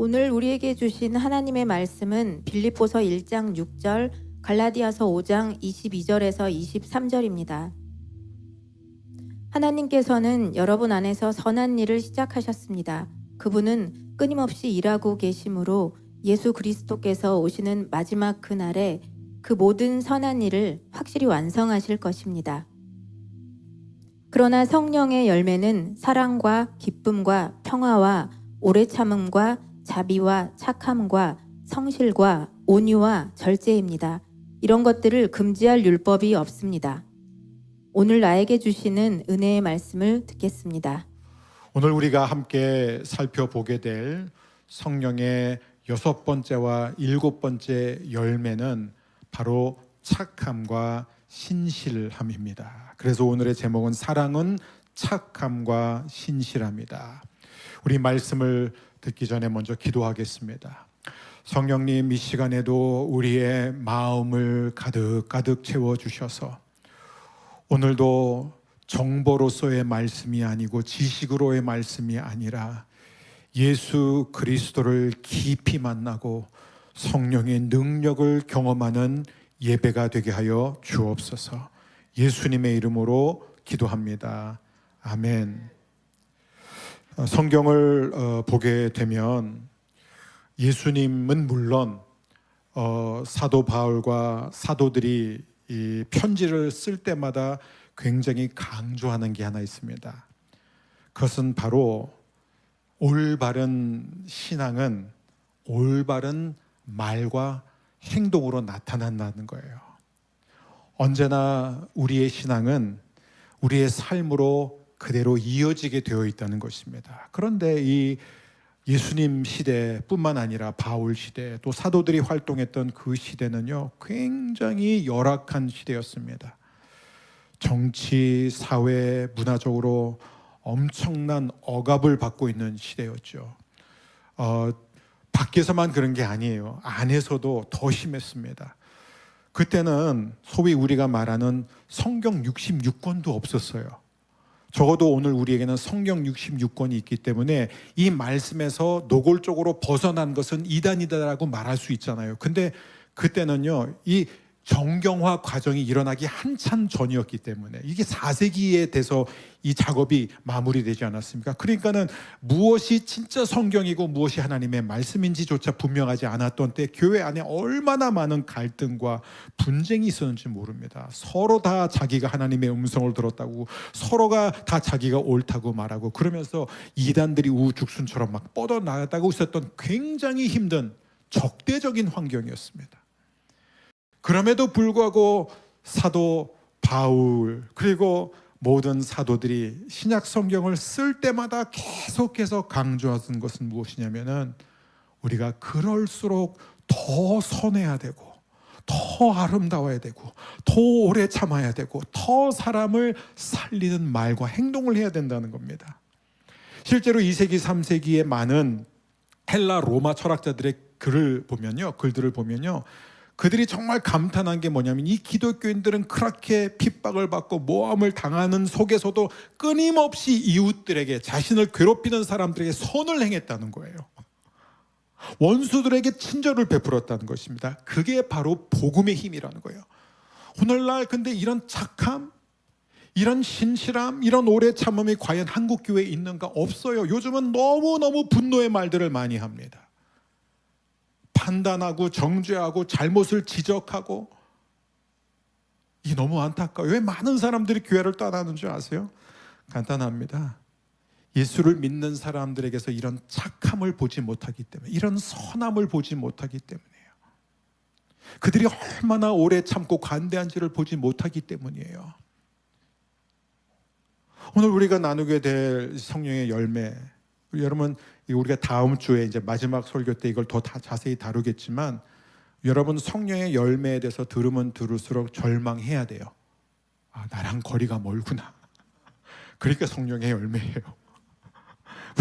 오늘 우리에게 주신 하나님의 말씀은 빌립보서 1장 6절, 갈라디아서 5장 22절에서 23절입니다. 하나님께서는 여러분 안에서 선한 일을 시작하셨습니다. 그분은 끊임없이 일하고 계심으로 예수 그리스도께서 오시는 마지막 그날에 그 모든 선한 일을 확실히 완성하실 것입니다. 그러나 성령의 열매는 사랑과 기쁨과 평화와 오래 참음과 자비와 착함과 성실과 온유와 절제입니다. 이런 것들을 금지할 율법이 없습니다. 오늘 나에게 주시는 은혜의 말씀을 듣겠습니다. 오늘 우리가 함께 살펴보게 될 성령의 6번째와 7번째 열매는 바로 착함과 신실함입니다. 그래서 오늘의 제목은 사랑은 착함과 신실함이다. 우리 말씀을 듣기 전에 먼저 기도하겠습니다. 성령님, 이 시간에도 우리의 마음을 가득 채워주셔서 오늘도 정보로서의 말씀이 아니고 지식으로의 말씀이 아니라 예수 그리스도를 깊이 만나고 성령의 능력을 경험하는 예배가 되게 하여 주옵소서. 예수님의 이름으로 기도합니다. 아멘. 성경을 보게 되면 예수님은 물론 사도 바울과 사도들이 이 편지를 쓸 때마다 굉장히 강조하는 게 하나 있습니다. 그것은 바로 올바른 신앙은 올바른 말과 행동으로 나타난다는 거예요. 언제나 우리의 신앙은 우리의 삶으로 그대로 이어지게 되어 있다는 것입니다. 그런데 이 예수님 시대뿐만 아니라 바울 시대, 또 사도들이 활동했던 그 시대는요, 굉장히 열악한 시대였습니다. 정치, 사회, 문화적으로 엄청난 억압을 받고 있는 시대였죠. 밖에서만 그런 게 아니에요. 안에서도 더 심했습니다. 그때는 소위 우리가 말하는 성경 66권도 없었어요. 적어도 오늘 우리에게는 성경 66권이 있기 때문에 이 말씀에서 노골적으로 벗어난 것은 이단이다라고 말할 수 있잖아요. 근데 그때는요, 이 정경화 과정이 일어나기 한참 전이었기 때문에 이게 4세기에 돼서 이 작업이 마무리되지 않았습니까? 그러니까는 무엇이 진짜 성경이고 무엇이 하나님의 말씀인지조차 분명하지 않았던 때 교회 안에 얼마나 많은 갈등과 분쟁이 있었는지 모릅니다. 서로 다 자기가 하나님의 음성을 들었다고, 서로가 다 자기가 옳다고 말하고, 그러면서 이단들이 우죽순처럼 막 뻗어나갔다고 있었던 굉장히 힘든 적대적인 환경이었습니다. 그럼에도 불구하고 사도 바울 그리고 모든 사도들이 신약 성경을 쓸 때마다 계속해서 강조하는 것은 무엇이냐면은 우리가 그럴수록 더 선해야 되고 더 아름다워야 되고 더 오래 참아야 되고 더 사람을 살리는 말과 행동을 해야 된다는 겁니다. 실제로 2세기 3세기에 많은 헬라 로마 철학자들의 글들을 보면요, 그들이 정말 감탄한 게 뭐냐면 이 기독교인들은 그렇게 핍박을 받고 모함을 당하는 속에서도 끊임없이 이웃들에게, 자신을 괴롭히는 사람들에게 선을 행했다는 거예요. 원수들에게 친절을 베풀었다는 것입니다. 그게 바로 복음의 힘이라는 거예요. 오늘날 근데 이런 착함, 이런 신실함, 이런 오래 참음이 과연 한국 교회에 있는가? 없어요. 요즘은 너무너무 분노의 말들을 많이 합니다. 판단하고 정죄하고 잘못을 지적하고, 이게 너무 안타까워요. 왜 많은 사람들이 교회를 떠나는 줄 아세요? 간단합니다. 예수를 믿는 사람들에게서 이런 착함을 보지 못하기 때문에, 이런 선함을 보지 못하기 때문이에요. 그들이 얼마나 오래 참고 관대한지를 보지 못하기 때문이에요. 오늘 우리가 나누게 될 성령의 열매, 여러분, 우리가 다음 주에 이제 마지막 설교 때 이걸 더 자세히 다루겠지만, 여러분 성령의 열매에 대해서 들으면 들을수록 절망해야 돼요. 아, 나랑 거리가 멀구나. 그러니까 성령의 열매예요.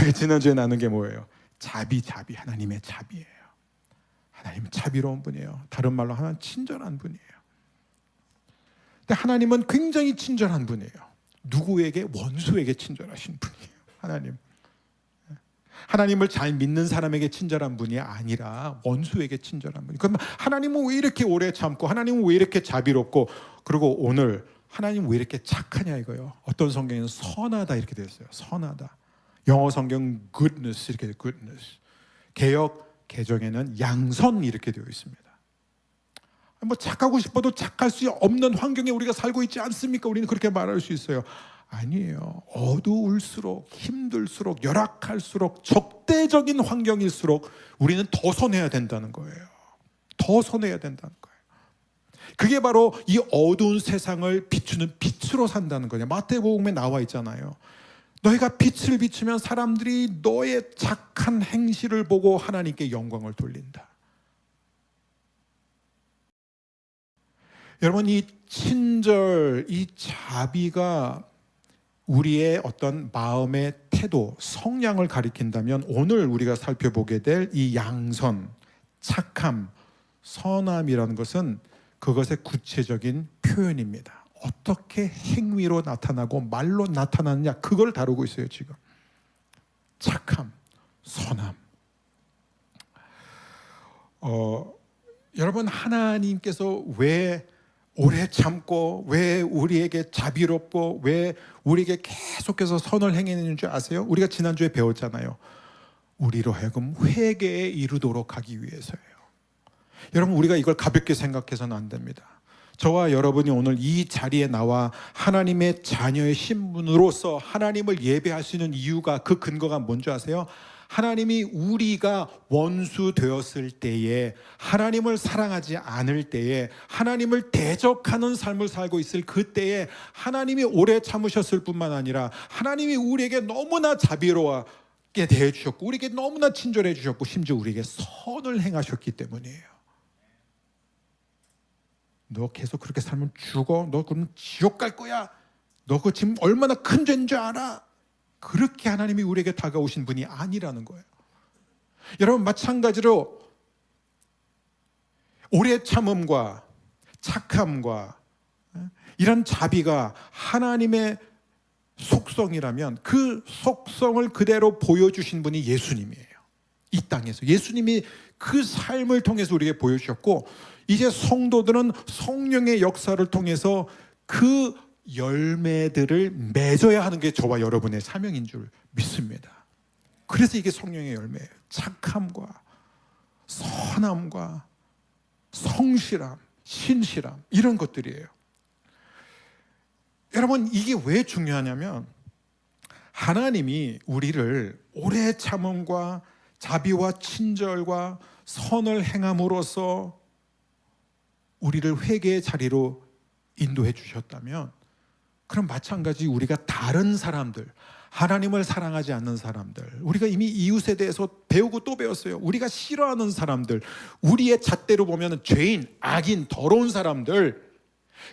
왜 지난주에 나눈 게 뭐예요? 자비, 하나님의 자비예요. 하나님은 자비로운 분이에요. 다른 말로 하나는 친절한 분이에요. 근데 하나님은 굉장히 친절한 분이에요. 누구에게? 원수에게 친절하신 분이에요. 하나님. 하나님을 잘 믿는 사람에게 친절한 분이 아니라 원수에게 친절한 분이. 그럼 하나님은 왜 이렇게 오래 참고, 하나님은 왜 이렇게 자비롭고, 그리고 오늘 하나님 왜 이렇게 착하냐 이거요. 어떤 성경에는 선하다 이렇게 되어 있어요. 선하다. 영어 성경 goodness 이렇게 돼요. goodness. 개역 개정에는 양선 이렇게 되어 있습니다. 뭐 착하고 싶어도 착할 수 없는 환경에 우리가 살고 있지 않습니까? 우리는 그렇게 말할 수 있어요. 아니에요. 어두울수록, 힘들수록, 열악할수록, 적대적인 환경일수록 우리는 더 선해야 된다는 거예요. 더 선해야 된다는 거예요. 그게 바로 이 어두운 세상을 비추는 빛으로 산다는 거예요. 마태복음에 나와 있잖아요. 너희가 빛을 비추면 사람들이 너의 착한 행실을 보고 하나님께 영광을 돌린다. 여러분, 이 친절, 이 자비가 우리의 어떤 마음의 태도, 성향을 가리킨다면 오늘 우리가 살펴보게 될 이 양선, 착함, 선함이라는 것은 그것의 구체적인 표현입니다. 어떻게 행위로 나타나고 말로 나타나느냐, 그걸 다루고 있어요 지금. 착함, 선함. 여러분, 하나님께서 왜 오래 참고, 왜 우리에게 자비롭고, 왜 우리에게 계속해서 선을 행해내는 줄 아세요? 우리가 지난주에 배웠잖아요. 우리로 하여금 회개에 이르도록 하기 위해서예요. 여러분, 우리가 이걸 가볍게 생각해서는 안 됩니다. 저와 여러분이 오늘 이 자리에 나와 하나님의 자녀의 신분으로서 하나님을 예배할 수 있는 이유가, 그 근거가 뭔지 아세요? 하나님이 우리가 원수 되었을 때에, 하나님을 사랑하지 않을 때에, 하나님을 대적하는 삶을 살고 있을 그때에 하나님이 오래 참으셨을 뿐만 아니라 하나님이 우리에게 너무나 자비롭게 대해주셨고, 우리에게 너무나 친절해 주셨고, 심지어 우리에게 선을 행하셨기 때문이에요. 너 계속 그렇게 살면 죽어. 너 그럼 지옥 갈 거야. 너 그거 지금 얼마나 큰 죄인 줄 알아? 그렇게 하나님이 우리에게 다가오신 분이 아니라는 거예요. 여러분, 마찬가지로 오래 참음과 착함과 이런 자비가 하나님의 속성이라면 그 속성을 그대로 보여주신 분이 예수님이에요. 이 땅에서 예수님이 그 삶을 통해서 우리에게 보여주셨고, 이제 성도들은 성령의 역사를 통해서 그 열매들을 맺어야 하는 게 저와 여러분의 사명인 줄 믿습니다. 그래서 이게 성령의 열매예요. 착함과 선함과 성실함, 신실함, 이런 것들이에요. 여러분, 이게 왜 중요하냐면 하나님이 우리를 오래 참음과 자비와 친절과 선을 행함으로써 우리를 회개의 자리로 인도해 주셨다면, 그럼 마찬가지 우리가 다른 사람들, 하나님을 사랑하지 않는 사람들, 우리가 이미 이웃에 대해서 배우고 또 배웠어요. 우리가 싫어하는 사람들, 우리의 잣대로 보면 죄인, 악인, 더러운 사람들,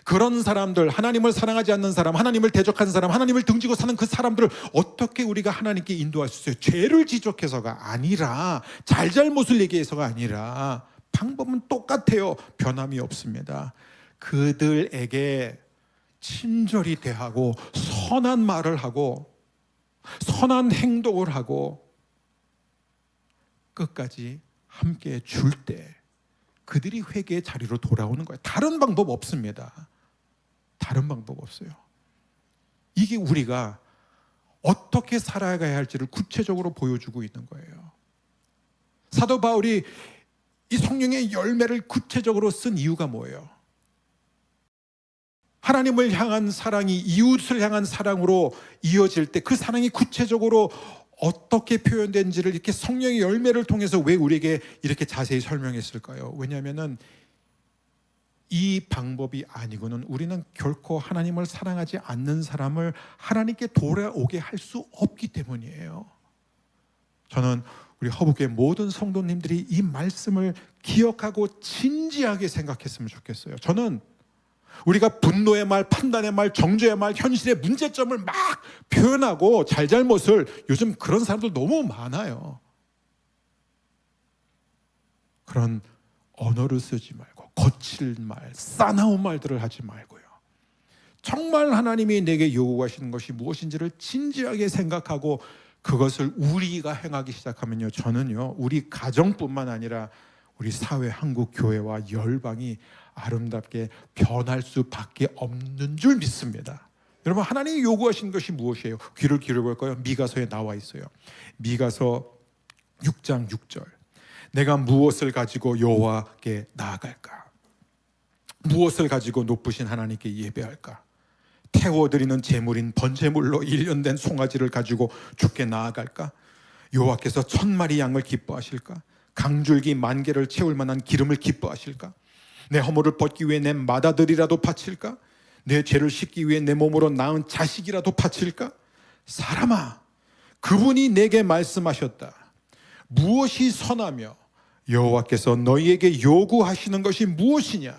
그런 사람들, 하나님을 사랑하지 않는 사람, 하나님을 대적하는 사람, 하나님을 등지고 사는 그 사람들을 어떻게 우리가 하나님께 인도할 수 있어요? 죄를 지적해서가 아니라, 잘잘못을 얘기해서가 아니라, 방법은 똑같아요. 변함이 없습니다. 그들에게 친절히 대하고 선한 말을 하고 선한 행동을 하고 끝까지 함께 줄 때 그들이 회개의 자리로 돌아오는 거예요. 다른 방법 없습니다. 다른 방법 없어요. 이게 우리가 어떻게 살아가야 할지를 구체적으로 보여주고 있는 거예요. 사도 바울이 이 성령의 열매를 구체적으로 쓴 이유가 뭐예요? 하나님을 향한 사랑이 이웃을 향한 사랑으로 이어질 때 그 사랑이 구체적으로 어떻게 표현된지를 이렇게 성령의 열매를 통해서 왜 우리에게 이렇게 자세히 설명했을까요? 왜냐하면 이 방법이 아니고는 우리는 결코 하나님을 사랑하지 않는 사람을 하나님께 돌아오게 할 수 없기 때문이에요. 저는 우리 허브교회 모든 성도님들이 이 말씀을 기억하고 진지하게 생각했으면 좋겠어요. 저는 우리가 분노의 말, 판단의 말, 정죄의 말, 현실의 문제점을 막 표현하고 잘잘못을, 요즘 그런 사람들 너무 많아요. 그런 언어를 쓰지 말고 거칠 말, 싸나운 말들을 하지 말고요. 정말 하나님이 내게 요구하시는 것이 무엇인지를 진지하게 생각하고 그것을 우리가 행하기 시작하면요, 저는요, 우리 가정뿐만 아니라 우리 사회, 한국 교회와 열방이 아름답게 변할 수밖에 없는 줄 믿습니다. 여러분, 하나님이 요구하신 것이 무엇이에요? 귀를 기울여볼까요? 미가서에 나와 있어요. 미가서 6장 6절. 내가 무엇을 가지고 여호와께 나아갈까? 무엇을 가지고 높으신 하나님께 예배할까? 태워드리는 제물인 번제물로 1년 된 송아지를 가지고 주께 나아갈까? 여호와께서 1000마리 양을 기뻐하실까? 강줄기 10,000개를 채울 만한 기름을 기뻐하실까? 내 허물을 벗기 위해 내 맏아들이라도 바칠까? 내 죄를 씻기 위해 내 몸으로 낳은 자식이라도 바칠까? 사람아, 그분이 내게 말씀하셨다. 무엇이 선하며 여호와께서 너희에게 요구하시는 것이 무엇이냐?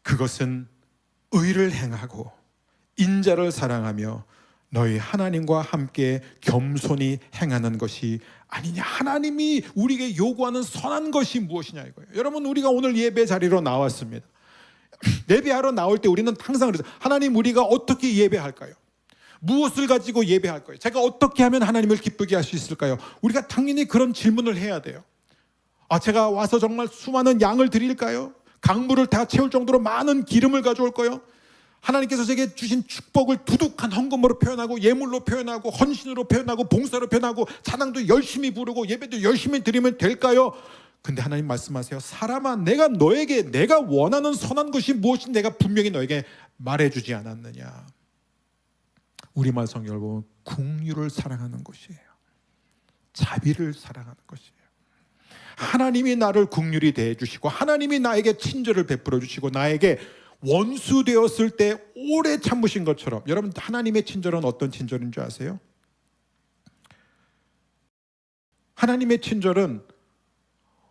그것은 의를 행하고 인자를 사랑하며 너희 하나님과 함께 겸손히 행하는 것이 아니냐. 하나님이 우리에게 요구하는 선한 것이 무엇이냐 이거예요. 여러분, 우리가 오늘 예배 자리로 나왔습니다. 예배하러 나올 때 우리는 항상 그러죠. 하나님, 우리가 어떻게 예배할까요? 무엇을 가지고 예배할까요? 제가 어떻게 하면 하나님을 기쁘게 할 수 있을까요? 우리가 당연히 그런 질문을 해야 돼요. 제가 와서 정말 수많은 양을 드릴까요? 강물을 다 채울 정도로 많은 기름을 가져올까요? 하나님께서 제게 주신 축복을 두둑한 헌금으로 표현하고 예물로 표현하고 헌신으로 표현하고 봉사로 표현하고 찬양도 열심히 부르고 예배도 열심히 드리면 될까요? 근데 하나님 말씀하세요. 사람아, 내가 너에게 내가 원하는 선한 것이 무엇인지 내가 분명히 너에게 말해주지 않았느냐. 우리말 성경을 보면 긍휼을 사랑하는 것이에요. 자비를 사랑하는 것이에요. 하나님이 나를 긍휼히 대해주시고 하나님이 나에게 친절을 베풀어 주시고 나에게 원수 되었을 때 오래 참으신 것처럼, 여러분, 하나님의 친절은 어떤 친절인 줄 아세요? 하나님의 친절은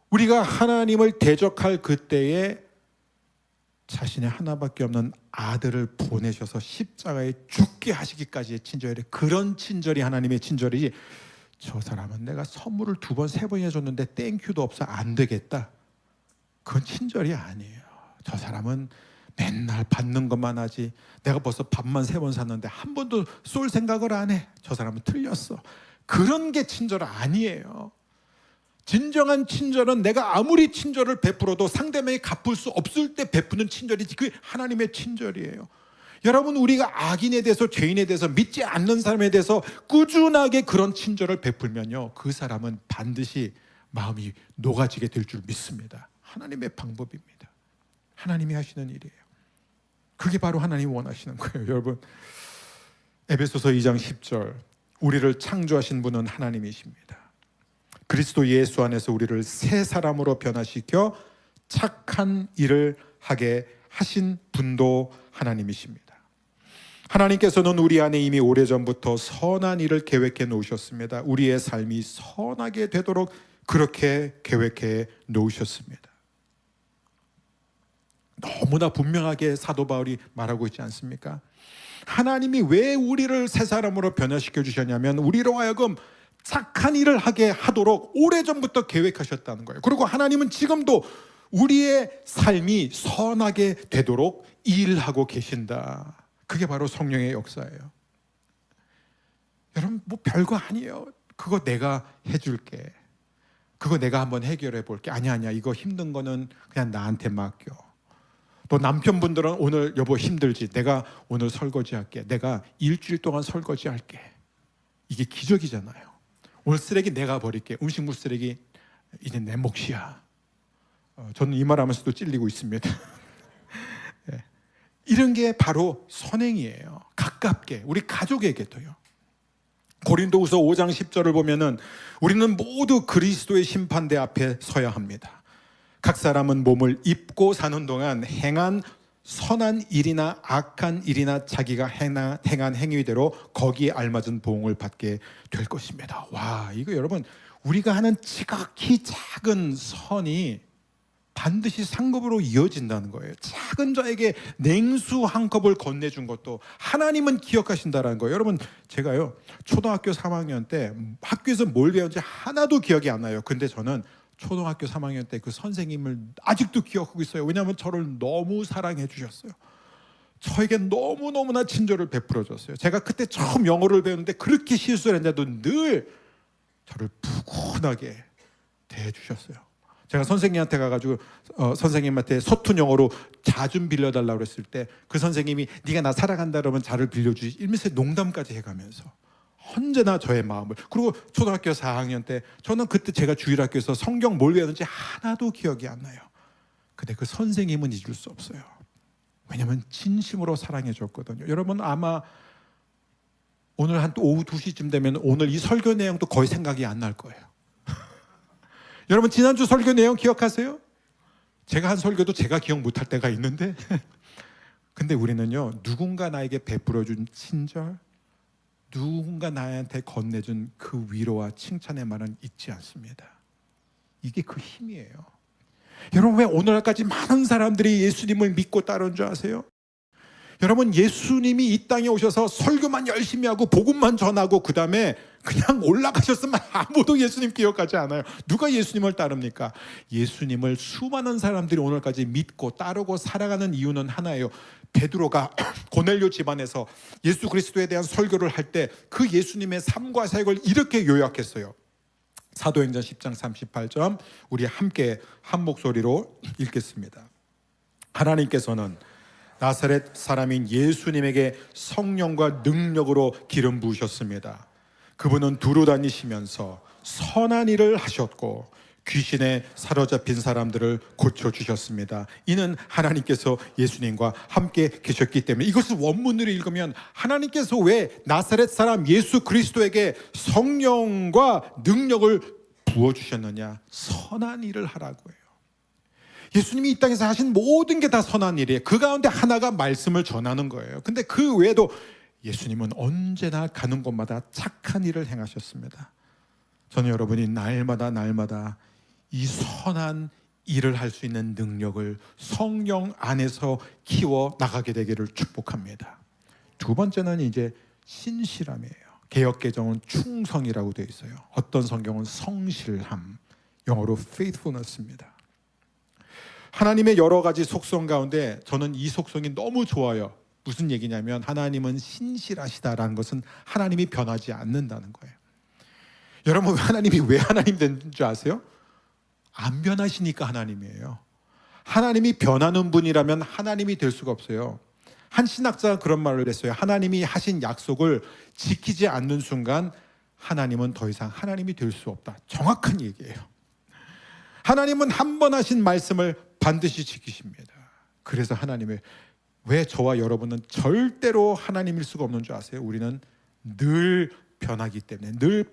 우리가 하나님을 대적할 그때에 자신의 하나밖에 없는 아들을 보내셔서 십자가에 죽게 하시기까지의 친절이, 그런 친절이 하나님의 친절이지, 저 사람은 내가 선물을 2번, 3번 해줬는데 땡큐도 없어 안 되겠다, 그건 친절이 아니에요. 저 사람은 맨날 받는 것만 하지, 내가 벌써 밥만 3번 샀는데 한 번도 쏠 생각을 안 해, 저 사람은 틀렸어. 그런 게 친절 아니에요. 진정한 친절은 내가 아무리 친절을 베풀어도 상대방이 갚을 수 없을 때 베푸는 친절이지, 그게 하나님의 친절이에요. 여러분, 우리가 악인에 대해서, 죄인에 대해서, 믿지 않는 사람에 대해서 꾸준하게 그런 친절을 베풀면요, 그 사람은 반드시 마음이 녹아지게 될 줄 믿습니다. 하나님의 방법입니다. 하나님이 하시는 일이에요. 그게 바로 하나님이 원하시는 거예요. 여러분, 에베소서 2장 10절, 우리를 창조하신 분은 하나님이십니다. 그리스도 예수 안에서 우리를 새 사람으로 변화시켜 착한 일을 하게 하신 분도 하나님이십니다. 하나님께서는 우리 안에 이미 오래전부터 선한 일을 계획해 놓으셨습니다. 우리의 삶이 선하게 되도록 그렇게 계획해 놓으셨습니다. 너무나 분명하게 사도 바울이 말하고 있지 않습니까? 하나님이 왜 우리를 새 사람으로 변화시켜 주셨냐면 우리로 하여금 착한 일을 하게 하도록 오래전부터 계획하셨다는 거예요. 그리고 하나님은 지금도 우리의 삶이 선하게 되도록 일하고 계신다. 그게 바로 성령의 역사예요. 여러분, 뭐 별거 아니에요. 그거 내가 해줄게, 그거 내가 한번 해결해 볼게. 아니야, 이거 힘든 거는 그냥 나한테 맡겨. 또 남편분들은 오늘 여보 힘들지, 내가 오늘 설거지 할게, 내가 일주일 동안 설거지 할게. 이게 기적이잖아요. 오늘 쓰레기 내가 버릴게, 음식물 쓰레기 이제 내 몫이야. 저는 이 말하면서도 찔리고 있습니다. 네. 이런 게 바로 선행이에요. 가깝게 우리 가족에게도요. 고린도후서 5장 10절을 보면은 우리는 모두 그리스도의 심판대 앞에 서야 합니다. 각 사람은 몸을 입고 사는 동안 행한 선한 일이나 악한 일이나 자기가 행한 행위대로 거기에 알맞은 보응을 받게 될 것입니다. 와, 이거 여러분, 우리가 하는 지극히 작은 선이 반드시 상급으로 이어진다는 거예요. 작은 자에게 냉수 한 컵을 건네준 것도 하나님은 기억하신다는 거예요. 여러분, 제가요 초등학교 3학년 때 학교에서 뭘 배웠는지 하나도 기억이 안 나요. 근데 저는 초등학교 3학년 때 그 선생님을 아직도 기억하고 있어요. 왜냐하면 저를 너무 사랑해 주셨어요. 저에게 너무너무나 친절을 베풀어 줬어요. 제가 그때 처음 영어를 배우는데 그렇게 실수를 했는데도 늘 저를 푸근하게 대해주셨어요. 제가 선생님한테 가가지고 선생님한테 서툰 영어로 자 좀 빌려달라고 그랬을 때 그 선생님이 네가 나 사랑한다 그러면 자를 빌려주지 이러면서 농담까지 해가면서 언제나 저의 마음을. 그리고 초등학교 4학년 때 저는 그때 제가 주일학교에서 성경 뭘 배웠는지 하나도 기억이 안 나요. 근데 그 선생님은 잊을 수 없어요. 왜냐하면 진심으로 사랑해 줬거든요. 여러분 아마 오늘 한 오후 2시쯤 되면 오늘 이 설교 내용도 거의 생각이 안 날 거예요. 여러분 지난주 설교 내용 기억하세요? 제가 한 설교도 제가 기억 못할 때가 있는데 근데 우리는요 누군가 나에게 베풀어준 친절, 누군가 나한테 건네준 그 위로와 칭찬의 말은 잊지 않습니다. 이게 그 힘이에요. 여러분 왜 오늘날까지 많은 사람들이 예수님을 믿고 따르는 줄 아세요? 여러분 예수님이 이 땅에 오셔서 설교만 열심히 하고 복음만 전하고 그 다음에 그냥 올라가셨으면 아무도 예수님 기억하지 않아요. 누가 예수님을 따릅니까? 예수님을 수많은 사람들이 오늘까지 믿고 따르고 살아가는 이유는 하나예요. 베드로가 고넬료 집안에서 예수 그리스도에 대한 설교를 할 때 그 예수님의 삶과 사역을 이렇게 요약했어요. 사도행전 10장 38절 우리 함께 한 목소리로 읽겠습니다. 하나님께서는 나사렛 사람인 예수님에게 성령과 능력으로 기름 부으셨습니다. 그분은 두루 다니시면서 선한 일을 하셨고 귀신에 사로잡힌 사람들을 고쳐주셨습니다. 이는 하나님께서 예수님과 함께 계셨기 때문에. 이것을 원문으로 읽으면 하나님께서 왜 나사렛 사람 예수 그리스도에게 성령과 능력을 부어주셨느냐? 선한 일을 하라고 해요. 예수님이 이 땅에서 하신 모든 게 다 선한 일이에요. 그 가운데 하나가 말씀을 전하는 거예요. 근데 그 외에도 예수님은 언제나 가는 곳마다 착한 일을 행하셨습니다. 저는 여러분이 날마다 이 선한 일을 할 수 있는 능력을 성령 안에서 키워 나가게 되기를 축복합니다. 두 번째는 이제 신실함이에요. 개역개정은 충성이라고 되어 있어요. 어떤 성경은 성실함, 영어로 faithfulness입니다. 하나님의 여러 가지 속성 가운데 저는 이 속성이 너무 좋아요. 무슨 얘기냐면 하나님은 신실하시다라는 것은 하나님이 변하지 않는다는 거예요. 여러분 하나님이 왜 하나님 된 줄 아세요? 안 변하시니까 하나님이에요. 하나님이 변하는 분이라면 하나님이 될 수가 없어요. 한 신학자가 그런 말을 했어요. 하나님이 하신 약속을 지키지 않는 순간 하나님은 더 이상 하나님이 될 수 없다. 정확한 얘기예요. 하나님은 한 번 하신 말씀을 반드시 지키십니다. 그래서 하나님의 왜 저와 여러분은 절대로 하나님일 수가 없는 줄 아세요? 우리는 늘 변하기 때문에 늘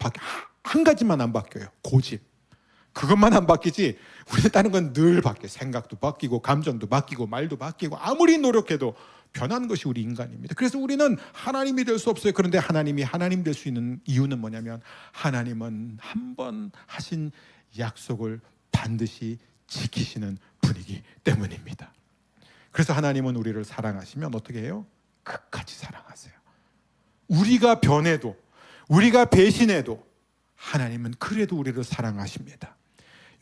한 가지만 안 바뀌어요. 고집. 그것만 안 바뀌지 우리는 다른 건 늘 바뀌어요. 생각도 바뀌고 감정도 바뀌고 말도 바뀌고 아무리 노력해도 변하는 것이 우리 인간입니다. 그래서 우리는 하나님이 될 수 없어요. 그런데 하나님이 하나님 될 수 있는 이유는 뭐냐면 하나님은 한 번 하신 약속을 반드시 지키시는 분이기 때문입니다. 그래서 하나님은 우리를 사랑하시면 어떻게 해요? 끝까지 사랑하세요. 우리가 변해도 우리가 배신해도 하나님은 그래도 우리를 사랑하십니다.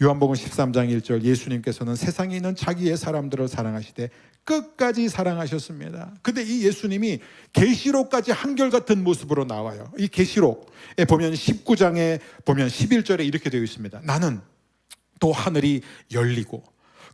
요한복음 13장 1절 예수님께서는 세상에 있는 자기의 사람들을 사랑하시되 끝까지 사랑하셨습니다. 근데 이 예수님이 계시록까지 한결같은 모습으로 나와요. 이 계시록에 보면 19장에 보면 11절에 이렇게 되어 있습니다. 나는 또 하늘이 열리고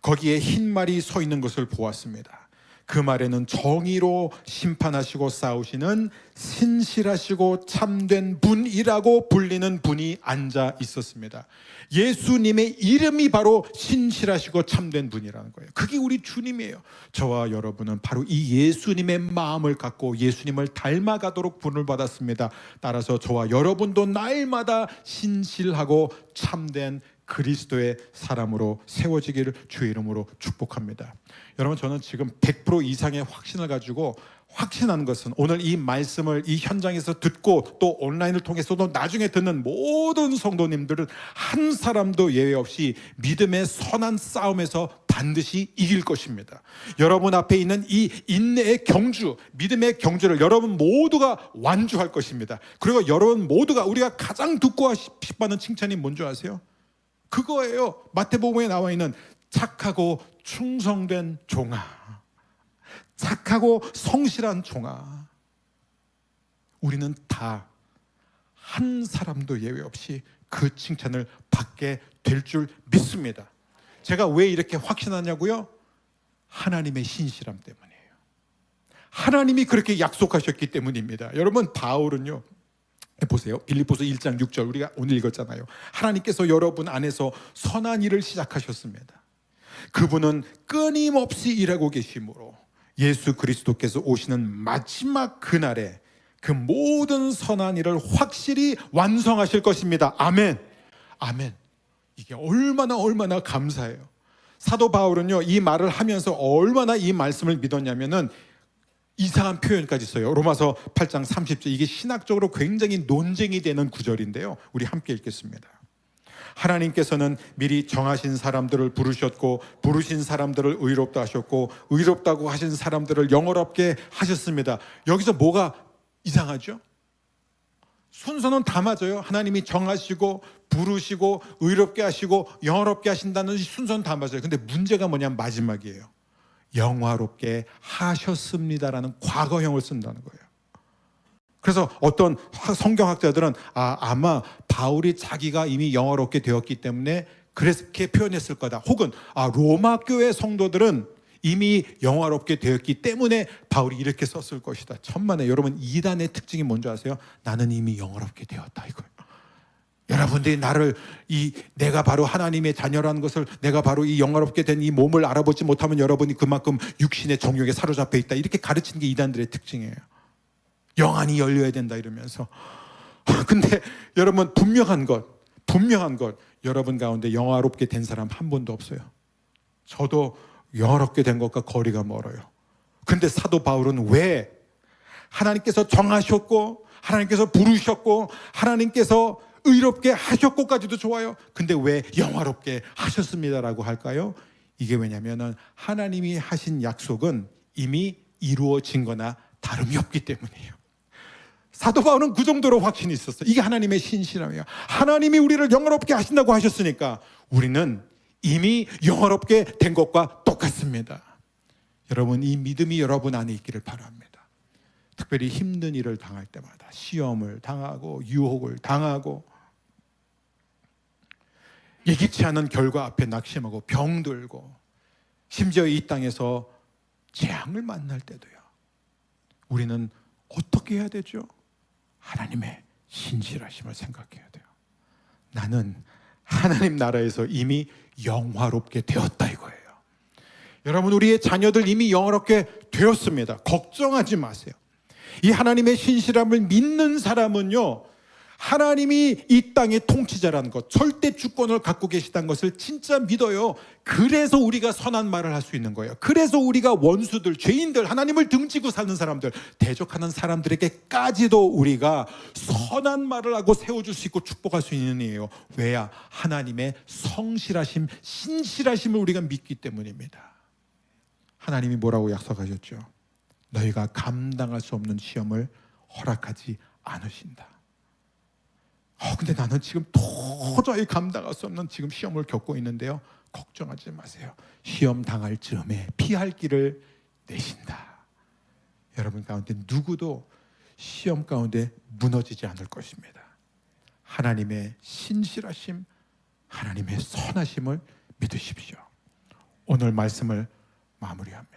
거기에 흰 말이 서 있는 것을 보았습니다. 그 말에는 정의로 심판하시고 싸우시는 신실하시고 참된 분이라고 불리는 분이 앉아 있었습니다. 예수님의 이름이 바로 신실하시고 참된 분이라는 거예요. 그게 우리 주님이에요. 저와 여러분은 바로 이 예수님의 마음을 갖고 예수님을 닮아가도록 분을 받았습니다. 따라서 저와 여러분도 날마다 신실하고 참된 그리스도의 사람으로 세워지기를 주의 이름으로 축복합니다. 여러분 저는 지금 100% 이상의 확신을 가지고 확신하는 것은 오늘 이 말씀을 이 현장에서 듣고 또 온라인을 통해서도 나중에 듣는 모든 성도님들은 한 사람도 예외 없이 믿음의 선한 싸움에서 반드시 이길 것입니다. 여러분 앞에 있는 이 인내의 경주, 믿음의 경주를 여러분 모두가 완주할 것입니다. 그리고 여러분 모두가 우리가 가장 듣고 싶어하는 칭찬이 뭔지 아세요? 그거예요. 마태복음에 나와 있는 착하고 충성된 종아. 착하고 성실한 종아. 우리는 다 한 사람도 예외 없이 그 칭찬을 받게 될 줄 믿습니다. 제가 왜 이렇게 확신하냐고요? 하나님의 신실함 때문이에요. 하나님이 그렇게 약속하셨기 때문입니다. 여러분, 바울은요, 보세요. 빌립보서 1장 6절 우리가 오늘 읽었잖아요. 하나님께서 여러분 안에서 선한 일을 시작하셨습니다. 그분은 끊임없이 일하고 계심으로 예수 그리스도께서 오시는 마지막 그날에 그 모든 선한 일을 확실히 완성하실 것입니다. 아멘. 아멘. 이게 얼마나 감사해요. 사도 바울은요, 이 말을 하면서 얼마나 이 말씀을 믿었냐면은 이상한 표현까지 써요. 로마서 8장 30절. 이게 신학적으로 굉장히 논쟁이 되는 구절인데요. 우리 함께 읽겠습니다. 하나님께서는 미리 정하신 사람들을 부르셨고 부르신 사람들을 의롭다 하셨고 의롭다고 하신 사람들을 영어롭게 하셨습니다. 여기서 뭐가 이상하죠? 순서는 다 맞아요. 하나님이 정하시고 부르시고 의롭게 하시고 영화롭게 하신다는 순서는 다 맞아요. 근데 문제가 뭐냐면 마지막이에요. 영화롭게 하셨습니다라는 과거형을 쓴다는 거예요. 그래서 어떤 성경학자들은 아마 바울이 자기가 이미 영화롭게 되었기 때문에 그렇게 표현했을 거다. 혹은 로마 교회 성도들은 이미 영화롭게 되었기 때문에 바울이 이렇게 썼을 것이다. 천만에. 여러분, 이단의 특징이 뭔지 아세요? 나는 이미 영화롭게 되었다 이거예요. 여러분들이 내가 바로 하나님의 자녀라는 것을, 내가 바로 이 영화롭게 된 이 몸을 알아보지 못하면 여러분이 그만큼 육신의 정욕에 사로잡혀 있다, 이렇게 가르치는 게 이단들의 특징이에요. 영안이 열려야 된다 이러면서. 근데 여러분, 분명한 것 여러분 가운데 영화롭게 된 사람 한 분도 없어요. 저도 영화롭게 된 것과 거리가 멀어요. 근데 사도 바울은 왜 하나님께서 정하셨고 하나님께서 부르셨고 하나님께서 의롭게 하셨고까지도 좋아요. 근데 왜 영화롭게 하셨습니다라고 할까요? 이게 왜냐면은 하나님이 하신 약속은 이미 이루어진 거나 다름이 없기 때문이에요. 사도 바울은 그 정도로 확신이 있었어요. 이게 하나님의 신실함이에요. 하나님이 우리를 영화롭게 하신다고 하셨으니까 우리는 이미 영화롭게 된 것과 똑같습니다. 여러분, 이 믿음이 여러분 안에 있기를 바랍니다. 특별히 힘든 일을 당할 때마다, 시험을 당하고 유혹을 당하고 예기치 않은 결과 앞에 낙심하고 병들고 심지어 이 땅에서 재앙을 만날 때도요, 우리는 어떻게 해야 되죠? 하나님의 신실하심을 생각해야 돼요. 나는 하나님 나라에서 이미 영화롭게 되었다 이거예요. 여러분, 우리의 자녀들 이미 영화롭게 되었습니다. 걱정하지 마세요. 이 하나님의 신실함을 믿는 사람은요, 하나님이 이 땅의 통치자라는 것, 절대 주권을 갖고 계시다는 것을 진짜 믿어요. 그래서 우리가 선한 말을 할 수 있는 거예요. 그래서 우리가 원수들, 죄인들, 하나님을 등지고 사는 사람들, 대적하는 사람들에게까지도 우리가 선한 말을 하고 세워줄 수 있고 축복할 수 있는 이에요. 왜야? 하나님의 성실하심, 신실하심을 우리가 믿기 때문입니다. 하나님이 뭐라고 약속하셨죠? 너희가 감당할 수 없는 시험을 허락하지 않으신다. 근데 나는 지금 도저히 감당할 수 없는 지금 시험을 겪고 있는데요. 걱정하지 마세요. 시험 당할 즈음에 피할 길을 내신다. 여러분 가운데 누구도 시험 가운데 무너지지 않을 것입니다. 하나님의 신실하심, 하나님의 선하심을 믿으십시오. 오늘 말씀을 마무리합니다.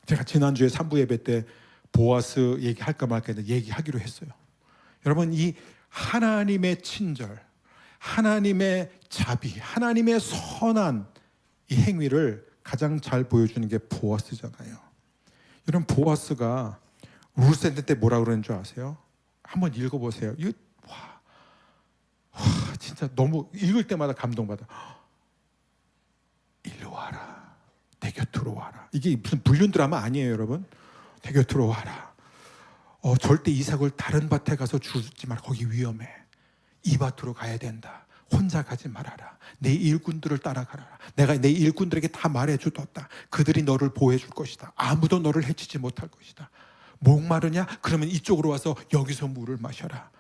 제가 지난주에 3부 예배 때 보아스 얘기할까 말까 했는데 얘기하기로 했어요. 여러분, 이 하나님의 친절, 하나님의 자비, 하나님의 선한 이 행위를 가장 잘 보여주는 게 보아스잖아요. 여러분, 보아스가 룻한테 때 뭐라 그러는 줄 아세요? 한번 읽어보세요. 이거 진짜 너무 읽을 때마다 감동받아. 일로 와라, 내 곁으로 와라. 이게 무슨 불륜 드라마 아니에요, 여러분. 내 곁으로 와라. 절대 이삭을 다른 밭에 가서 주지 마라. 거기 위험해. 이 밭으로 가야 된다. 혼자 가지 말아라. 내 일꾼들을 따라가라. 내가 내 일꾼들에게 다 말해주었다. 그들이 너를 보호해 줄 것이다. 아무도 너를 해치지 못할 것이다. 목마르냐? 그러면 이쪽으로 와서 여기서 물을 마셔라.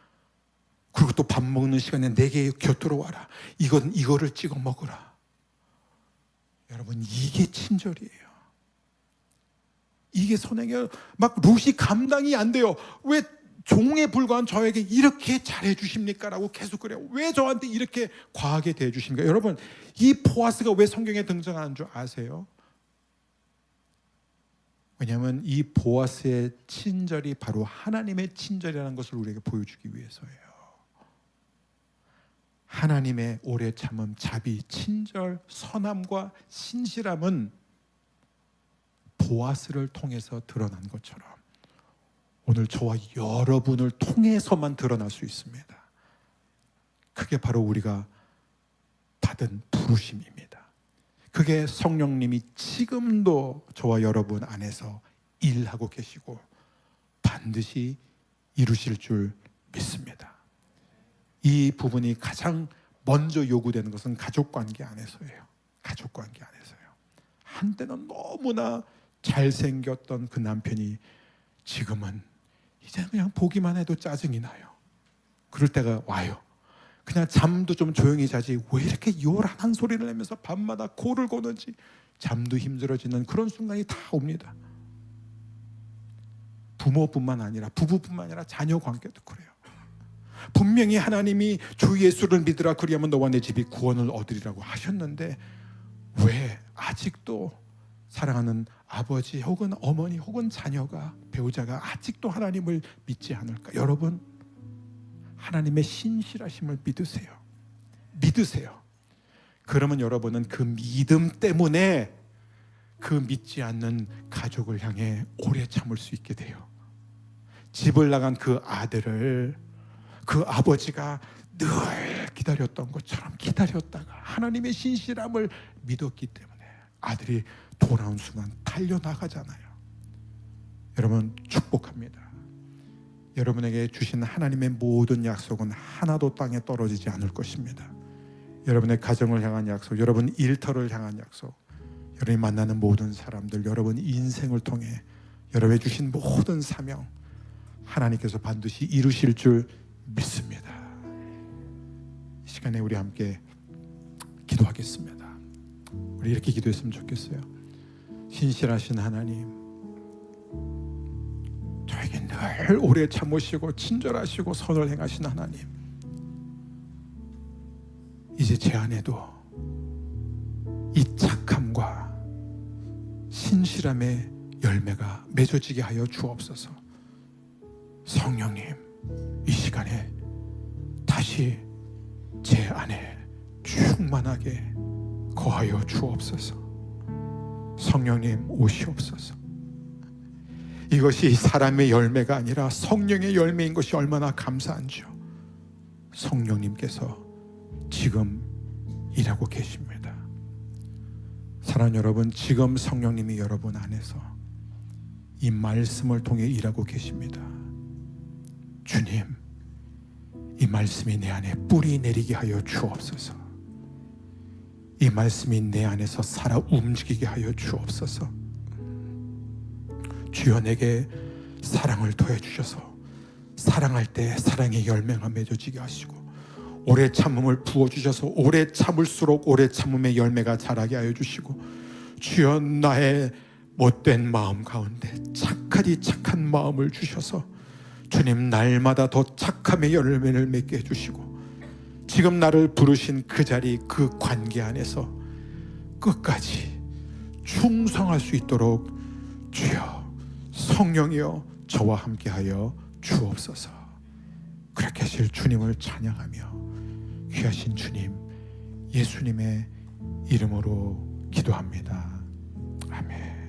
그리고 또 밥 먹는 시간에 내게 곁으로 와라. 이거를 찍어 먹으라. 여러분, 이게 친절이에요. 이게 선행이에요. 막 룻이 감당이 안 돼요. 왜 종에 불과한 저에게 이렇게 잘해 주십니까? 라고 계속 그래요. 왜 저한테 이렇게 과하게 대해 주십니까? 여러분, 이 보아스가 왜 성경에 등장하는 줄 아세요? 왜냐하면 이 보아스의 친절이 바로 하나님의 친절이라는 것을 우리에게 보여주기 위해서예요. 하나님의 오래 참음, 자비, 친절, 선함과 신실함은 보아스를 통해서 드러난 것처럼 오늘 저와 여러분을 통해서만 드러날 수 있습니다. 그게 바로 우리가 받은 부르심입니다. 그게 성령님이 지금도 저와 여러분 안에서 일하고 계시고 반드시 이루실 줄 믿습니다. 이 부분이 가장 먼저 요구되는 것은 가족관계 안에서예요. 가족관계 안에서요. 한때는 너무나 잘생겼던 그 남편이 지금은 이제 그냥 보기만 해도 짜증이 나요. 그럴 때가 와요. 그냥 잠도 좀 조용히 자지 왜 이렇게 요란한 소리를 내면서 밤마다 코를 고는지 잠도 힘들어지는 그런 순간이 다 옵니다. 부모뿐만 아니라 부부뿐만 아니라 자녀 관계도 그래요. 분명히 하나님이 주 예수를 믿으라 그리하면 너와 내 집이 구원을 얻으리라고 하셨는데 왜 아직도 사랑하는 아버지 혹은 어머니 혹은 자녀가 배우자가 아직도 하나님을 믿지 않을까? 여러분, 하나님의 신실하심을 믿으세요. 그러면 여러분은 그 믿음 때문에 그 믿지 않는 가족을 향해 오래 참을 수 있게 돼요. 집을 나간 그 아들을 그 아버지가 늘 기다렸던 것처럼 기다렸다가 하나님의 신실함을 믿었기 때문에 아들이 돌아온 순간 달려나가잖아요. 여러분, 축복합니다. 여러분에게 주신 하나님의 모든 약속은 하나도 땅에 떨어지지 않을 것입니다. 여러분의 가정을 향한 약속, 여러분 일터를 향한 약속, 여러분이 만나는 모든 사람들, 여러분 인생을 통해 여러분이 주신 모든 사명 하나님께서 반드시 이루실 줄 믿습니다. 이 시간에 우리 함께 기도하겠습니다. 우리 이렇게 기도했으면 좋겠어요. 신실하신 하나님, 저에게 늘 오래 참으시고 친절하시고 선을 행하신 하나님, 이제 제 안에도 이 착함과 신실함의 열매가 맺어지게 하여 주옵소서. 성령님, 이 시간에 다시 제 안에 충만하게 거하여 주옵소서. 성령님 오시옵소서. 이것이 사람의 열매가 아니라 성령의 열매인 것이 얼마나 감사한지요. 성령님께서 지금 일하고 계십니다. 사랑하는 여러분, 지금 성령님이 여러분 안에서 이 말씀을 통해 일하고 계십니다. 주님, 이 말씀이 내 안에 뿌리 내리게 하여 주옵소서. 이 말씀이 내 안에서 살아 움직이게 하여 주옵소서. 주여, 내게 사랑을 더해 주셔서 사랑할 때 사랑의 열매가 맺어지게 하시고 오래 참음을 부어주셔서 오래 참을수록 오래 참음의 열매가 자라게 하여 주시고, 주여, 나의 못된 마음 가운데 착한 마음을 주셔서 주님, 날마다 더 착함의 열매를 맺게 해주시고 지금 나를 부르신 그 자리, 그 관계 안에서 끝까지 충성할 수 있도록 주여 성령이여 저와 함께하여 주옵소서. 그렇게 하실 주님을 찬양하며 귀하신 주님 예수님의 이름으로 기도합니다. 아멘.